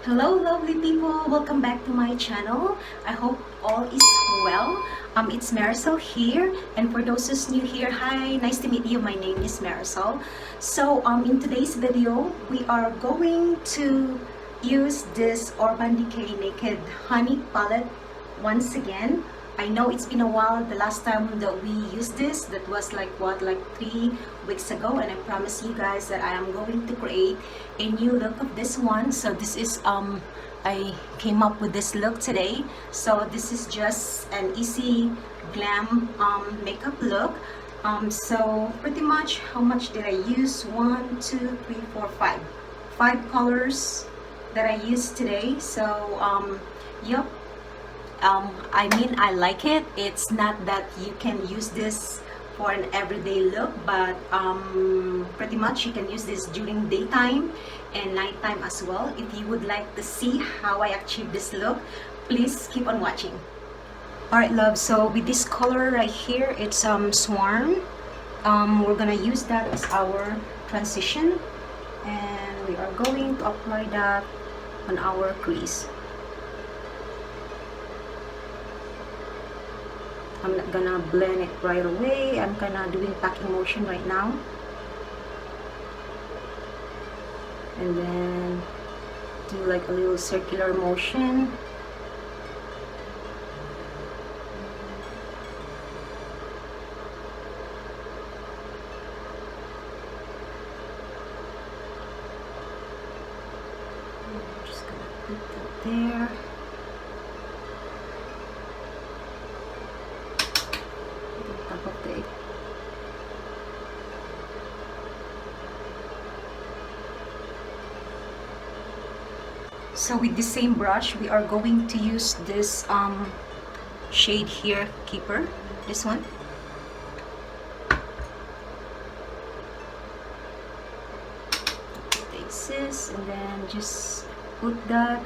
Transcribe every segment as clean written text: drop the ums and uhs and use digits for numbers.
Hello lovely people, welcome back to my channel. I hope all is well. It's Maricel here, and for those who's new here, hi, nice to meet you. My name is Maricel. So in today's video, we are going to use this Urban Decay Naked Honey palette once again. I know it's been a while. The last time that we used this, that was like 3 weeks ago, and I promise you guys that I am going to create a new look of this one. So this is I came up with this look today. So this is just an easy glam makeup look. So pretty much, how much did I use? 1, 2, 3, 4, 5 colors that I used today. So yep. I mean, I like it. It's not that you can use this for an everyday look, but pretty much you can use this during daytime and nighttime as well. If you would like to see how I achieve this look, please keep on watching. Alright love, so with this color right here, it's Swarm. We're gonna use that as our transition, and we are going to apply that on our crease. I'm not gonna blend it right away. I'm kinda doing packing motion right now. And then do like a little circular motion. I'm just gonna put that there. So with the same brush, we are going to use this shade here, Keeper, this one. Take this and then just put that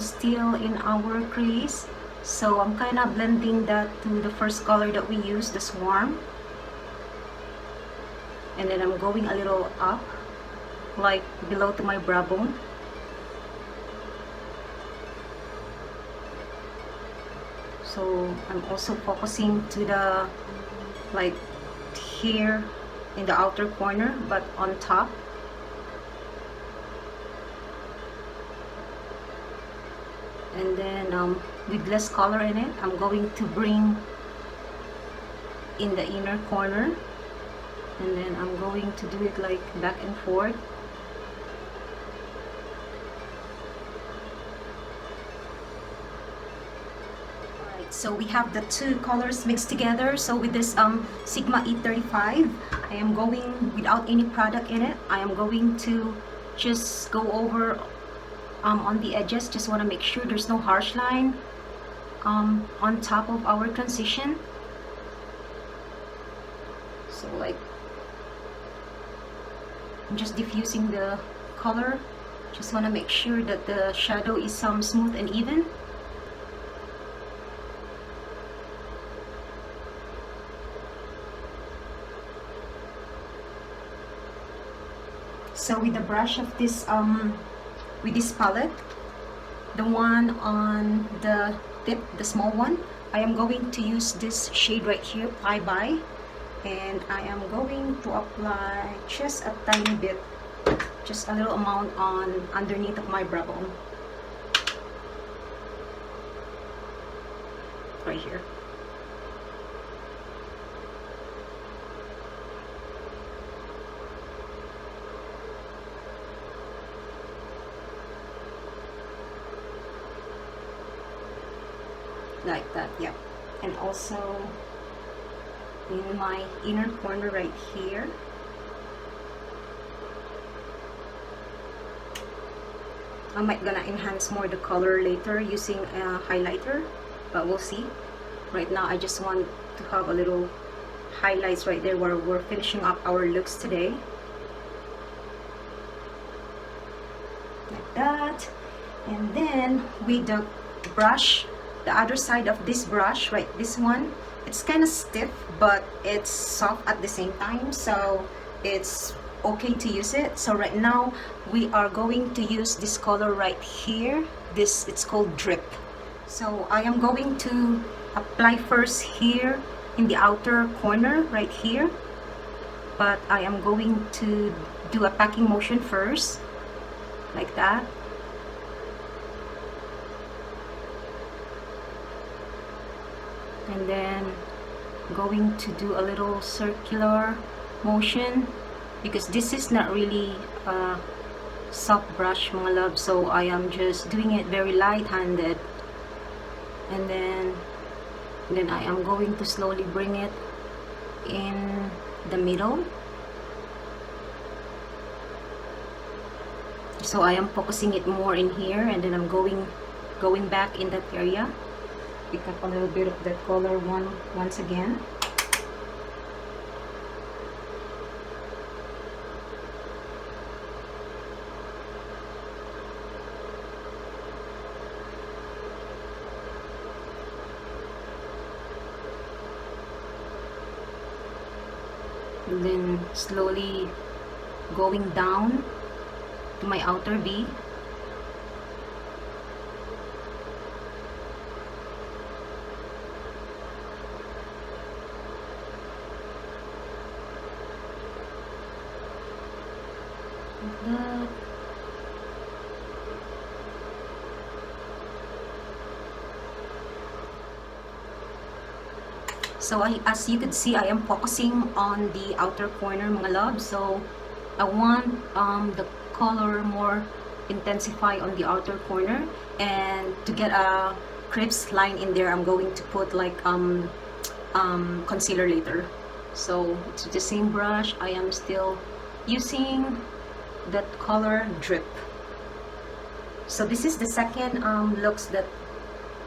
still in our crease. So I'm kind of blending that to the first color that we used, the Swarm. And then I'm going a little up, like below to my brow bone. So I'm also focusing to the, like here in the outer corner, but on top. And then with less color in it, I'm going to bring in the inner corner, and then I'm going to do it like back and forth. So we have the two colors mixed together. So with this Sigma E35, I am going without any product in it. I am going to just go over on the edges. Just want to make sure there's no harsh line on top of our transition. So like, I'm just diffusing the color. Just want to make sure that the shadow is smooth and even. So with the brush of this with this palette, the one on the tip, the small one, I am going to use this shade right here, Plyby, and I am going to apply just a tiny bit, just a little amount on underneath of my brow bone, right here. Like that, yeah. And also in my inner corner right here. I might gonna enhance more the color later using a highlighter, but we'll see. Right now I just want to have a little highlights right there where we're finishing up our looks today. Like that. And then with the brush, the other side of this brush, right, this one, it's kind of stiff but it's soft at the same time, so it's okay to use it. So right now we are going to use this color right here. This, it's called Drip. So I am going to apply first here in the outer corner right here, but I am going to do a packing motion first, like that. And then going to do a little circular motion, because this is not really a soft brush, mga love, so I am just doing it very light-handed. And then I am going to slowly bring it in the middle. So I am focusing it more in here, and then I'm going back in that area. Pick up a little bit of that color once again. And then slowly going down to my outer V. Like that. So as you could see, I am focusing on the outer corner, mga love. So I want the color more intensify on the outer corner, and to get a crisp line in there, I'm going to put like concealer later. So it's the same brush. I am still using that color Drip. So this is the second looks that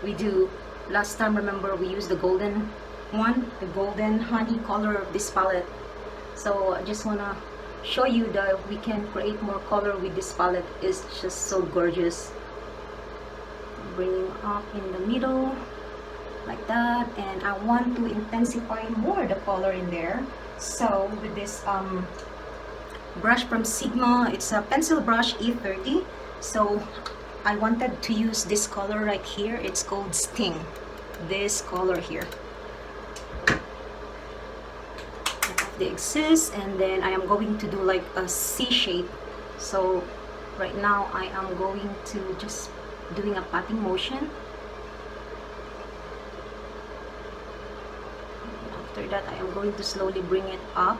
we do. Last time, remember, we used the golden one, the golden honey color of this palette. So I just wanna show you that we can create more color with this palette. It's just so gorgeous. Bringing up in the middle like that, and I want to intensify more the color in there. So with this brush from Sigma, it's a pencil brush E30. So I wanted to use this color right here. It's called Sting. This color here. The excess, and then I am going to do like a C shape. So right now I am going to just doing a patting motion. And after that, I am going to slowly bring it up.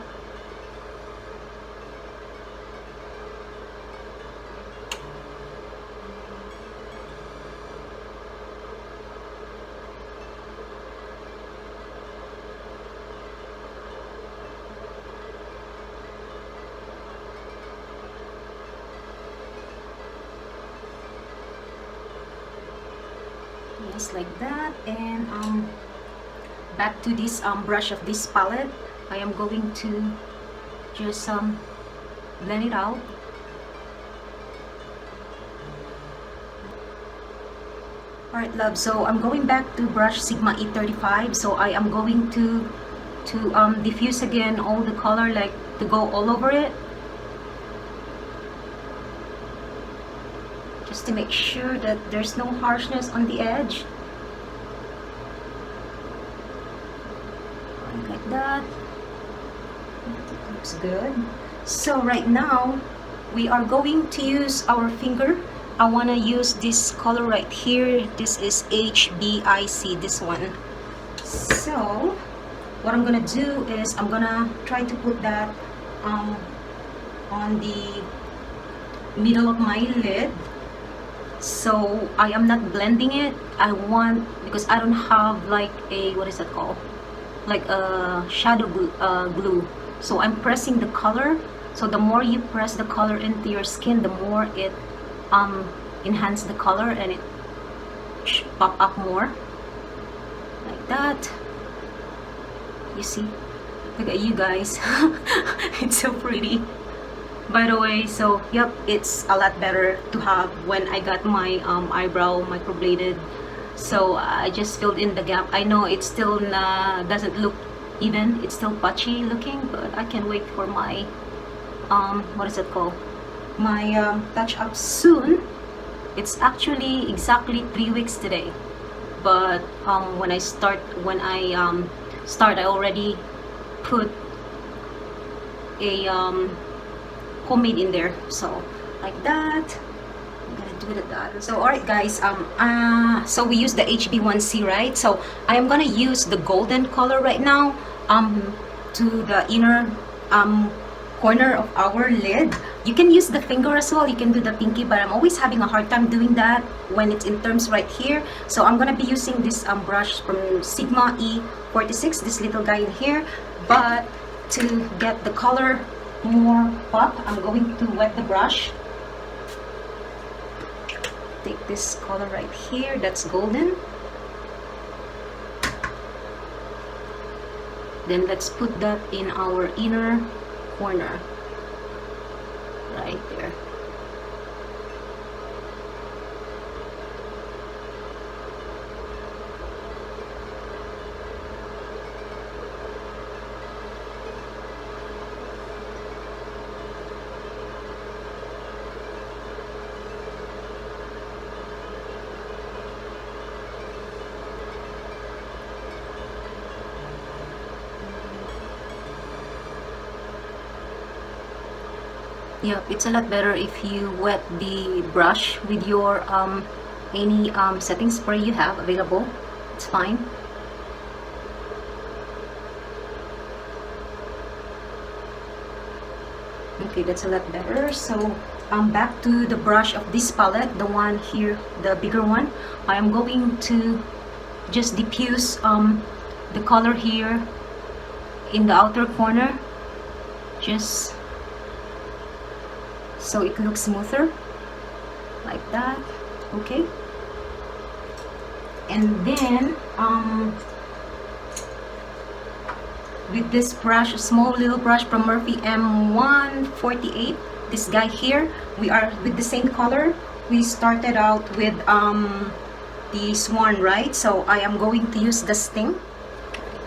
Yes, like that. And back to this brush of this palette, I am going to just blend it out. Alright, love, so I'm going back to brush Sigma E35. So I am going to diffuse again all the color, like to go all over it, just to make sure that there's no harshness on the edge. Like that. It looks good. So right now we are going to use our finger. I want to use this color right here. This is HBIC, this one. So what I'm gonna do is I'm gonna try to put that on the middle of my lid. So I am not blending it. I want, because I don't have like a, what is that called, like a shadow glue. So I'm pressing the color. So the more you press the color into your skin, the more it enhance the color, and it pop up more like that. You see, look at you guys. It's so pretty, by the way. So yep, it's a lot better to have when I got my eyebrow microbladed. So I just filled in the gap. I know it still doesn't look even, it's still patchy looking, but I can't wait for my what is it called? My touch up soon. It's actually exactly 3 weeks today. But when I start, I already put a homemade in there. So like that. I'm gonna do that. So alright guys, so we use the HB1C, right? So I am gonna use the golden color right now to the inner corner of our lid. You can use the finger as well, you can do the pinky, but I'm always having a hard time doing that when it's in terms right here. So I'm gonna be using this brush from Sigma E46, this little guy in here. But to get the color more pop, I'm going to wet the brush. Take this color right here, that's golden. Then let's put that in our inner corner right there. Yeah, it's a lot better if you wet the brush with your any setting spray you have available. It's fine. Okay, that's a lot better. So back to the brush of this palette, the one here, the bigger one. I am going to just diffuse the color here in the outer corner, just so it looks smoother, like that. Okay, and then with this brush, a small little brush from Morphe M148, this guy here, we are with the same color. We started out with the Swan, right? So I am going to use the Sting,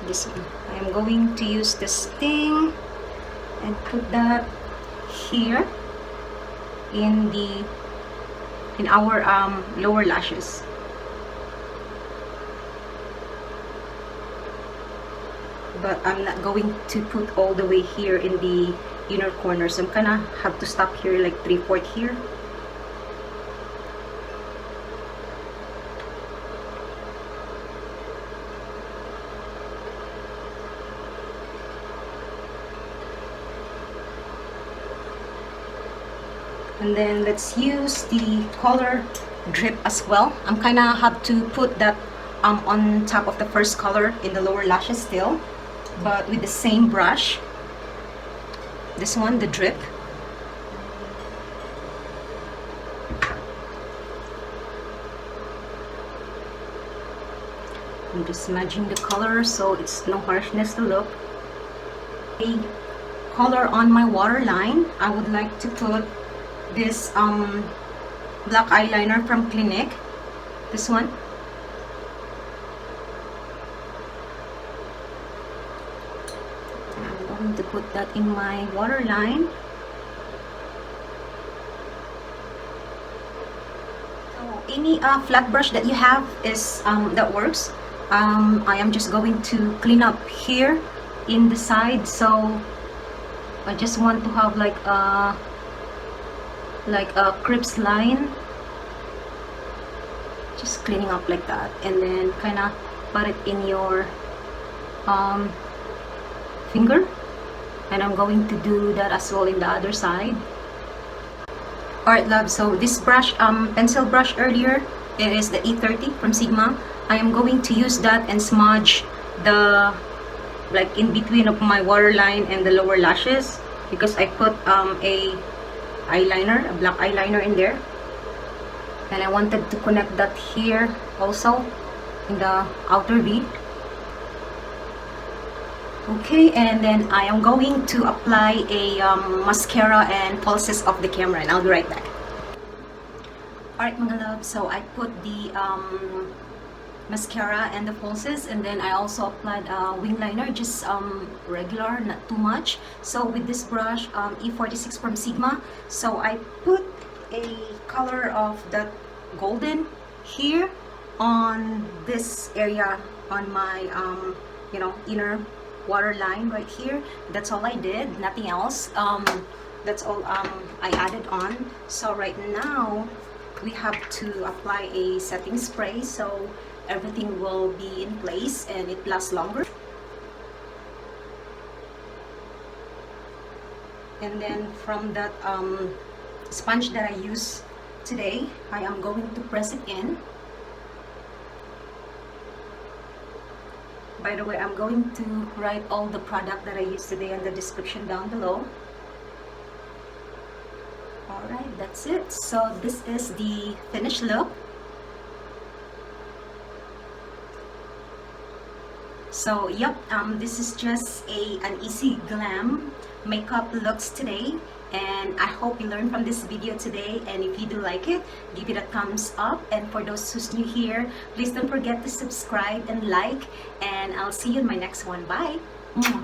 this one. I am going to use the Sting and put that here in our lower lashes. But I'm not going to put all the way here in the inner corner, so I'm gonna have to stop here, like 3/4 here. And then let's use the color drip as well. I'm kinda have to put that on top of the first color in the lower lashes still, but with the same brush. This one, the drip. I'm just smudging the color so it's no harshness to look. A color on my waterline, I would like to put this black eyeliner from Clinique, this one. I'm going to put that in my waterline. So any flat brush that you have is that works. I am just going to clean up here in the side, so I just want to have like a crease line, just cleaning up like that, and then kind of put it in your finger, and I'm going to do that as well in the other side. Alright love, so this brush, pencil brush earlier, it is the E30 from Sigma. I am going to use that and smudge the, like in between of my waterline and the lower lashes, because I put a eyeliner, a black eyeliner in there, and I wanted to connect that here also in the outer V. Okay, and then I am going to apply a mascara and pulses off the camera, and I'll be right back. Alright mga love, so I put the mascara and the falsies, and then I also applied wing liner, just regular, not too much. So with this brush, E46 from Sigma, so I put a color of that golden here on this area on my you know, inner waterline right here. That's all I did, nothing else. That's all I added on. So right now we have to apply a setting spray so everything will be in place and it lasts longer. And then from that sponge that I use today, I am going to press it in. By the way, I'm going to write all the product that I used today in the description down below. Alright, that's it. So this is the finished look. So yep, this is just an easy glam makeup looks today, and I hope you learned from this video today. And if you do like it, give it a thumbs up, and for those who's new here, please don't forget to subscribe and like, and I'll see you in my next one. Bye. Mwah.